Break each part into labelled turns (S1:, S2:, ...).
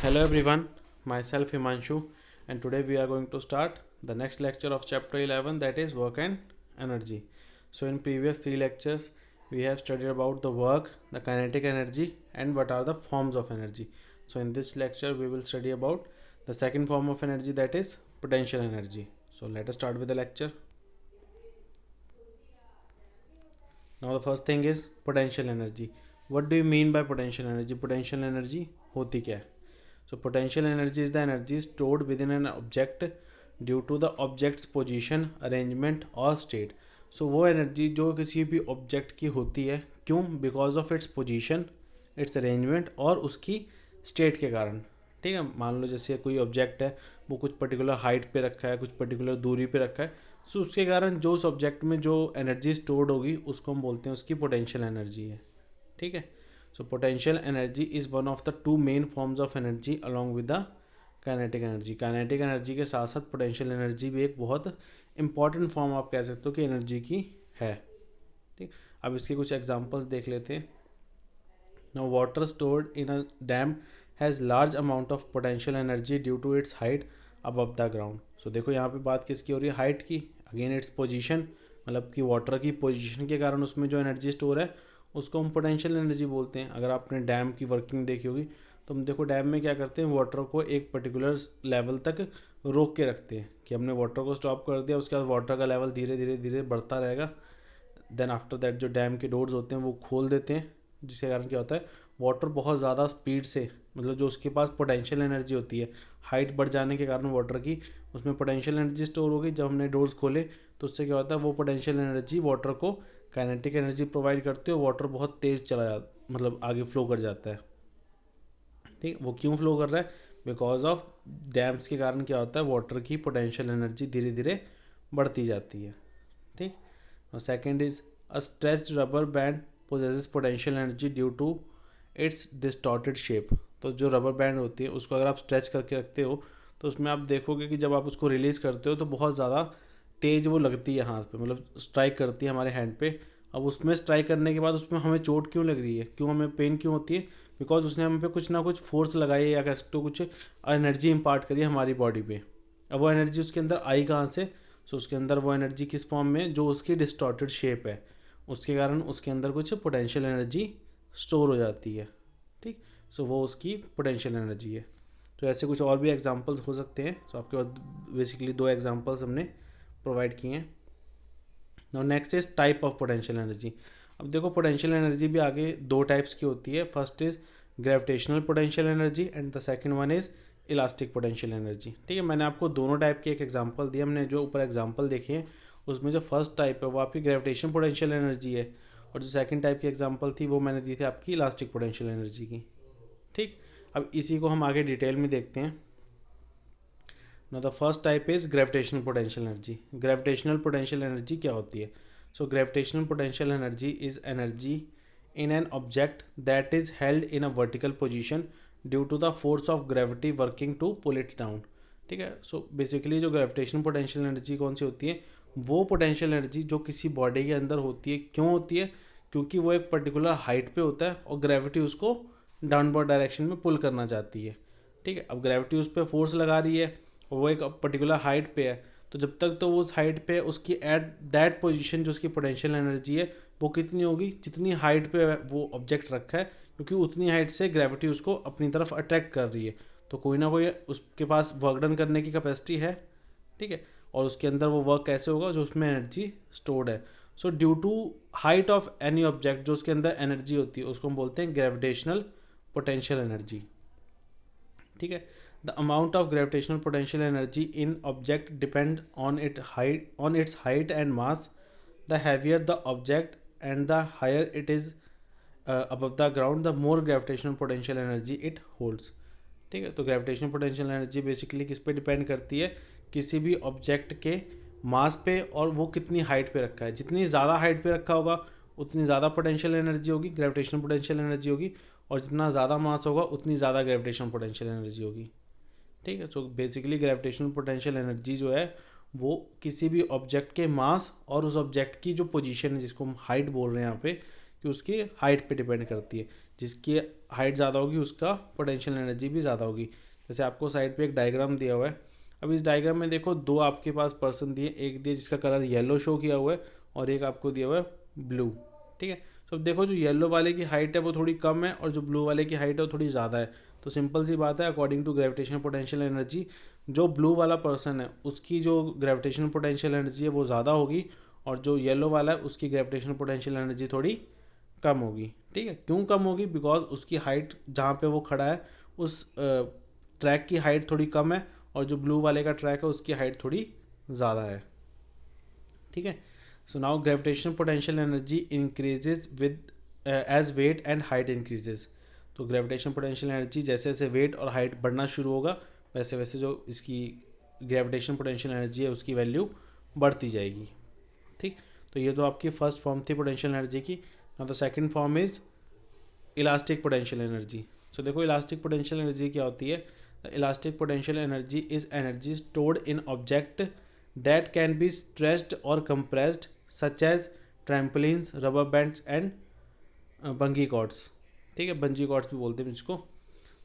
S1: Hello everyone, myself Himanshu, and today we are going to start the next lecture of chapter 11, that is work and energy. So, in previous three lectures, we have studied about the work, the kinetic energy, and what are the forms of energy. So, in this lecture, we will study about the second form of energy, that is potential energy. So, let us start with the lecture. Now, the first thing is potential energy. What do you mean by potential energy? Potential energy होती क्या है? So potential energy is the energy stored within an object due to the object's position, arrangement और state. So वो energy जो किसी भी object की होती है, क्यों? Because of its position, its arrangement और उसकी state के कारण. ठीक है, मान लो जैसे कोई ऑब्जेक्ट है, वो कुछ पर्टिकुलर हाइट पे रखा है, कुछ पर्टिकुलर दूरी पे रखा है, सो उसके कारण जो उस ऑब्जेक्ट में जो एनर्जी स्टोर्ड होगी उसको हम बोलते हैं उसकी पोटेंशियल एनर्जी है. ठीक है. So potential energy is one of the two main forms of energy along with the kinetic energy. Kinetic energy के साथ साथ पोटेंशियल एनर्जी भी एक बहुत इंपॉर्टेंट फॉर्म आप कह सकते हो कि एनर्जी की है. ठीक. अब इसके कुछ एग्जांपल्स देख लेते हैं. Now water stored in a dam has large amount of potential energy due to its height above the ground. So देखो यहाँ पे बात किसकी हो रही है? हाइट की. अगेन इट्स पोजीशन, मतलब कि वाटर की पोजीशन के कारण उसमें जो एनर्जी स्टोर है उसको हम पोटेंशियल एनर्जी बोलते हैं. अगर आपने डैम की वर्किंग देखी होगी तो हम देखो डैम में क्या करते हैं, वाटर को एक पर्टिकुलर लेवल तक रोक के रखते हैं कि हमने वाटर को स्टॉप कर दिया, उसके बाद वाटर का लेवल धीरे धीरे धीरे बढ़ता रहेगा. देन आफ्टर दैट जो डैम के डोर्स होते हैं वो खोल देते हैं, जिसके कारण क्या होता है, वाटर बहुत ज़्यादा स्पीड से, मतलब जो उसके पास पोटेंशियल एनर्जी होती है, हाइट बढ़ जाने के कारण वाटर की उसमें पोटेंशियल एनर्जी स्टोर हो गई. जब हमने डोर्स खोले तो उससे क्या होता है, वो पोटेंशियल एनर्जी वाटर को काइनेटिक एनर्जी प्रोवाइड करती है. वाटर बहुत तेज़ चला जाता, मतलब आगे फ्लो कर जाता है. ठीक. वो क्यों फ्लो कर रहा है? बिकॉज ऑफ डैम्स के कारण क्या होता है, वाटर की पोटेंशियल एनर्जी धीरे धीरे बढ़ती जाती है. ठीक. और second is a stretched rubber band possesses potential energy due to its distorted shape. तो जो रबर बैंड होती है उसको अगर आप स्ट्रेच करके रखते हो तो उसमें आप देखोगे कि जब आप उसको रिलीज़ करते हो तो बहुत ज़्यादा तेज़ वो लगती है हाथ पे, मतलब स्ट्राइक करती है हमारे हैंड पे. अब उसमें स्ट्राइक करने के बाद उसमें हमें चोट क्यों लग रही है, क्यों हमें पेन क्यों होती है? बिकॉज उसने हम पे कुछ ना कुछ फोर्स लगाई है, या कह सकते हो कुछ एनर्जी इम्पार्ट करी है हमारी बॉडी पे. अब वो एनर्जी उसके अंदर आई कहाँ से? सो उसके अंदर वो एनर्जी किस फॉर्म में? जो उसकी डिस्टॉर्टेड शेप है, उसके कारण उसके अंदर कुछ पोटेंशियल एनर्जी स्टोर हो जाती है. ठीक. सो वो उसकी पोटेंशियल एनर्जी है. तो ऐसे कुछ और भी एग्जांपल्स हो सकते हैं. सो आपके पास बेसिकली दो एग्जांपल्स हमने प्रोवाइड किए हैं. Now next is type of potential energy. अब देखो पोटेंशियल एनर्जी भी आगे दो टाइप्स की होती है. First is gravitational potential energy and the second one is elastic potential energy. ठीक है, मैंने आपको दोनों टाइप के एक एग्जांपल दिए. हमने जो ऊपर एग्जांपल देखे हैं उसमें जो फर्स्ट टाइप है वो आपकी ग्रेविटेशन पोटेंशियल एनर्जी है, और जो सेकंड टाइप की एग्जांपल थी वो मैंने दी थी आपकी इलास्टिक पोटेंशियल एनर्जी की. ठीक. अब इसी को हम आगे डिटेल में देखते हैं. Now the first type is gravitational potential energy. Gravitational potential energy क्या होती है? So gravitational potential energy is energy in an object that is held in a vertical position due to the force of gravity working to pull it down. ठीक है. So basically जो gravitational potential energy कौन सी होती है? वो potential energy जो किसी body के अंदर होती है. क्यों होती है? क्योंकि वो एक पर्टिकुलर हाइट पे होता है और ग्रेविटी उसको डाउनवर्ड डायरेक्शन में पुल करना चाहती है. ठीक है. अब ग्रेविटी उस पर फोर्स लगा रही है और वो एक पर्टिकुलर हाइट पे है, तो जब तक तो वो उस हाइट पे उसकी एट दैट पोजीशन जो उसकी पोटेंशियल एनर्जी है वो कितनी होगी? जितनी हाइट पे वो ऑब्जेक्ट रखा है, क्योंकि उतनी हाइट से ग्रेविटी उसको अपनी तरफ अट्रैक्ट कर रही है. तो कोई ना कोई उसके पास वर्क डन करने की कैपेसिटी है. ठीक है. और उसके अंदर वो वर्क कैसे होगा? जो उसमें एनर्जी स्टोर्ड है. So due to height of any object जो उसके अंदर एनर्जी होती है उसको हम बोलते हैं ग्रेविटेशनल पोटेंशियल एनर्जी. ठीक है. The amount of gravitational potential energy in object depend on it's height and mass. The heavier the object and the higher it is above the ground, the more gravitational potential energy it holds. ठीक है. तो gravitational potential energy basically किस पे depend करती है? किसी भी object के मास पे, और वो कितनी हाइट पे रखा है. जितनी ज़्यादा हाइट पे रखा होगा उतनी ज़्यादा पोटेंशियल एनर्जी होगी, ग्रेविटेशनल पोटेंशियल एनर्जी होगी, और जितना ज़्यादा मास होगा उतनी ज़्यादा ग्रेविटेशनल पोटेंशियल एनर्जी होगी. ठीक है. So basically gravitational potential energy जो है वो किसी भी ऑब्जेक्ट के मास और उस ऑब्जेक्ट की जो पोजीशन है, जिसको हम हाइट बोल रहे हैं यहाँ पे, कि उसकी हाइट पे डिपेंड करती है. जिसकी हाइट ज़्यादा होगी उसका पोटेंशियल एनर्जी भी ज़्यादा होगी। जैसे आपको साइड पे एक डायग्राम दिया हुआ है। अब इस डायग्राम में देखो दो आपके पास पर्सन दिए, एक दिए जिसका कलर येलो शो किया हुआ है और एक आपको दिया हुआ है ब्लू। ठीक है, तो अब देखो जो येलो वाले की हाइट है वो थोड़ी कम है और जो ब्लू वाले की हाइट है वो थोड़ी ज़्यादा है। तो सिंपल सी बात है, according to gravitational potential energy जो ब्लू वाला पर्सन है उसकी जो ग्रेविटेशनल पोटेंशियल एनर्जी है वो ज़्यादा होगी और जो येलो वाला है उसकी ग्रेविटेशनल पोटेंशियल एनर्जी थोड़ी कम होगी। ठीक है, क्यों कम होगी? बिकॉज उसकी हाइट जहाँ पे वो खड़ा है उस ट्रैक की हाइट थोड़ी कम है और जो ब्लू वाले का ट्रैक है उसकी हाइट थोड़ी ज़्यादा है। ठीक है, so now gravitational potential energy increases with as weight and height increases. तो ग्रेविटेशनल पोटेंशियल एनर्जी जैसे जैसे वेट और हाइट बढ़ना शुरू होगा वैसे वैसे जो इसकी ग्रेविटेशनल पोटेंशियल एनर्जी है उसकी वैल्यू बढ़ती जाएगी। ठीक, तो ये तो आपकी फर्स्ट फॉर्म थी पोटेंशियल एनर्जी की। Now the second form is elastic potential energy. So देखो इलास्टिक पोटेंशियल एनर्जी क्या होती है? The elastic potential energy is energy stored in object that can be stretched और compressed such as trampolines, rubber bands and bungee cords. ठीक है, bungee chords भी बोलते हैं जिसको।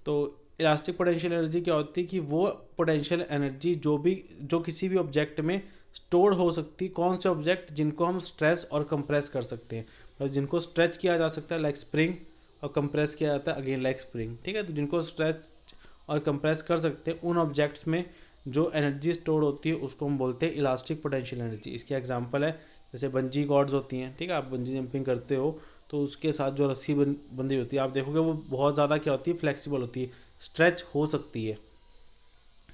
S1: तो इलास्टिक पोटेंशियल एनर्जी क्या होती है कि वो पोटेंशियल एनर्जी जो किसी भी ऑब्जेक्ट में स्टोर हो सकती है। कौन से ऑब्जेक्ट? जिनको हम स्ट्रेच और कंप्रेस कर सकते हैं, मतलब जिनको स्ट्रेच किया जा सकता है लाइक स्प्रिंग और कंप्रेस किया जाता है अगेन लाइक स्प्रिंग। ठीक है, तो जिनको स्ट्रेच और कंप्रेस कर सकते हैं उन ऑब्जेक्ट्स में जो एनर्जी स्टोर होती है उसको हम बोलते हैं इलास्टिक पोटेंशियल एनर्जी। इसके एग्जांपल है जैसे बंजी कॉर्ड्स होती हैं। ठीक है, आप बंजी जंपिंग करते हो तो उसके साथ जो रस्सी बंधी होती है आप देखोगे वो बहुत ज़्यादा क्या होती है, फ्लेक्सिबल होती है, स्ट्रेच हो सकती है।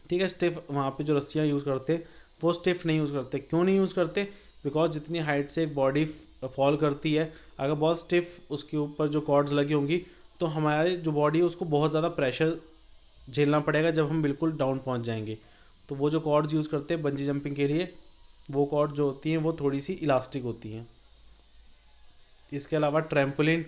S1: ठीक है, स्टिफ वहाँ पे जो रस्सियाँ यूज़ करते हैं वो स्टिफ नहीं यूज़ करते। क्यों नहीं यूज़ करते? बिकॉज जितनी हाइट से एक बॉडी फॉल करती है अगर बहुत स्टिफ उसके ऊपर जो कॉर्ड्स लगी होंगी तो हमारे जो बॉडी है उसको बहुत ज़्यादा प्रेशर झेलना पड़ेगा जब हम बिल्कुल डाउन पहुँच जाएंगे। तो वो जो कॉर्ड्स यूज़ करते हैं बंजी जंपिंग के लिए वो कॉर्ड जो होती हैं वो थोड़ी सी इलास्टिक होती हैं। इसके अलावा ट्रैम्पोलिन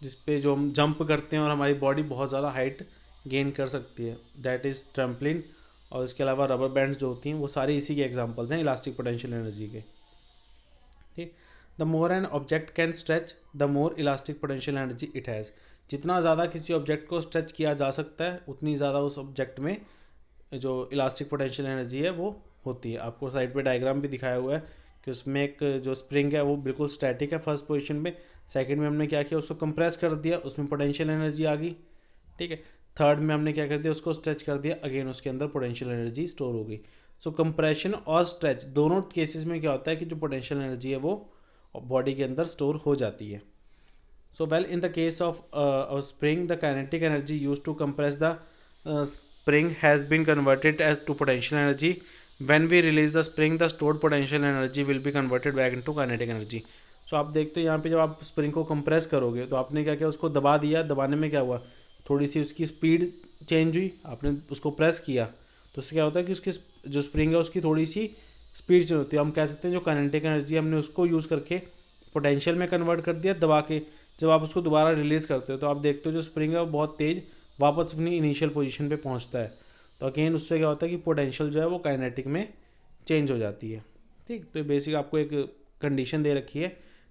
S1: जिस पे जो हम जंप करते हैं और हमारी बॉडी बहुत ज़्यादा हाइट गेन कर सकती है, दैट इज़ ट्रैम्पोलिन। और इसके अलावा रबर बैंड्स जो होती हैं वो सारे इसी के एग्जांपल्स हैं इलास्टिक पोटेंशियल एनर्जी के। ठीक, the more an object can stretch the more elastic potential energy it has. जितना ज़्यादा किसी ऑब्जेक्ट को स्ट्रेच किया जा सकता है उतनी ज़्यादा उस ऑब्जेक्ट में जो इलास्टिक पोटेंशियल एनर्जी है वो होती है। आपको साइड पे डायग्राम भी दिखाया हुआ है कि उसमें एक जो स्प्रिंग है वो बिल्कुल स्टैटिक है फर्स्ट पोजीशन में, सेकंड में हमने क्या किया उसको कंप्रेस कर दिया उसमें पोटेंशियल एनर्जी आ गई। ठीक है, थर्ड में हमने क्या कर दिया उसको स्ट्रेच कर दिया अगेन उसके अंदर पोटेंशियल एनर्जी स्टोर हो गई। सो कंप्रेशन और स्ट्रेच दोनों केसेस में क्या होता है कि जो पोटेंशियल एनर्जी है वो बॉडी के अंदर स्टोर हो जाती है। So well in the case of spring the kinetic energy use to compress the spring has been converted as to potential energy. When we release the spring, the stored potential energy will be converted back into kinetic energy. So आप देखते हो यहाँ पे जब आप spring को compress करोगे तो आपने क्या किया उसको दबा दिया, दबाने में क्या हुआ थोड़ी सी उसकी स्पीड चेंज हुई, आपने उसको प्रेस किया तो उससे क्या होता है कि उसकी जो स्प्रिंग है उसकी थोड़ी सी स्पीड चेंज होती है। हम कह सकते हैं जो काइनेटिक एनर्जी हमने उसको यूज़ करके पोटेंशियल में कन्वर्ट कर दिया दबा के। जब आप उसको दोबारा रिलीज़ करते हो तो आप देखते हो जो स्प्रिंग है वो बहुत तेज़ वापस अपनी इनिशियल पोजीशन पे पहुंचता है। तो अगेन उससे क्या होता है कि पोटेंशियल जो है वो काइनेटिक में चेंज हो जाती है। ठीक, तो बेसिक आपको एक कंडीशन दे रखी है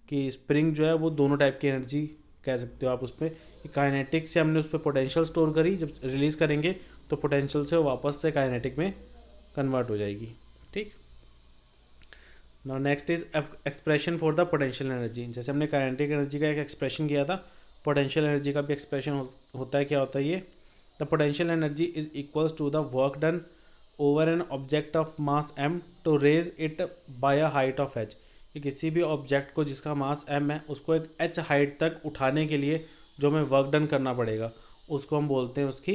S1: कि स्प्रिंग जो है वो दोनों टाइप की एनर्जी कह सकते हो आप उस पर। काइनेटिक से हमने उस पर पोटेंशियल स्टोर करी, जब रिलीज़ करेंगे तो पोटेंशियल से वो वापस से काइनेटिक में कन्वर्ट हो जाएगी। ठीक, now next is expression for the potential energy. जैसे हमने काइनेटिक एनर्जी का एक एक्सप्रेशन किया था, पोटेंशियल एनर्जी का भी एक्सप्रेशन होता है। क्या होता है ये? The potential energy is equals to the work done over an object of mass m to raise it by a height of h। कि किसी भी ऑब्जेक्ट को जिसका मास m है उसको एक h हाइट तक उठाने के लिए जो हमें वर्क डन करना पड़ेगा उसको हम बोलते हैं उसकी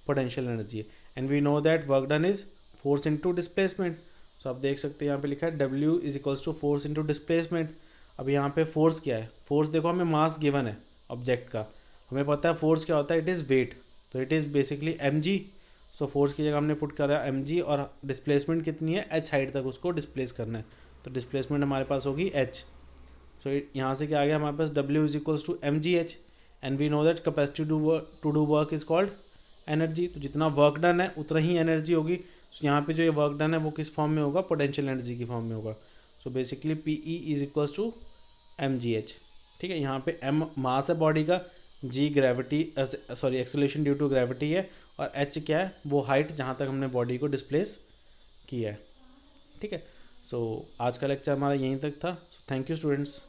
S1: potential energy. And we know that work done is force into displacement. So आप देख सकते हैं यहाँ पे लिखा है W is equals to force into displacement. अब यहाँ पे फोर्स क्या है? फोर्स देखो हमें मास गिवन है ऑब्जेक्ट का, हमें पता है फोर्स क्या होता है, इट इज़ वेट, तो it is basically mg। So force की जगह हमने पुट करा mg और डिस्प्लेसमेंट कितनी है h हाइट तक उसको डिस्प्लेस करना है, तो डिस्प्लेसमेंट हमारे पास होगी h। सो यहाँ से क्या आ गया हमारे पास W is equals to mgh and we know that capacity to do work is called energy. तो जितना वर्क डन है उतना ही एनर्जी होगी। सो यहाँ पे जो ये वर्क डन है वो किस फॉर्म में होगा? पोटेंशियल एनर्जी की फॉर्म में होगा। So basically PE is equals to mgh। ठीक है, यहाँ पे m मास है बॉडी का, g gravity, sorry acceleration due to gravity है, और एच क्या है, वो हाइट जहाँ तक हमने बॉडी को डिस्प्लेस किया है। ठीक है, सो आज का लेक्चर हमारा यहीं तक था। So thank you students.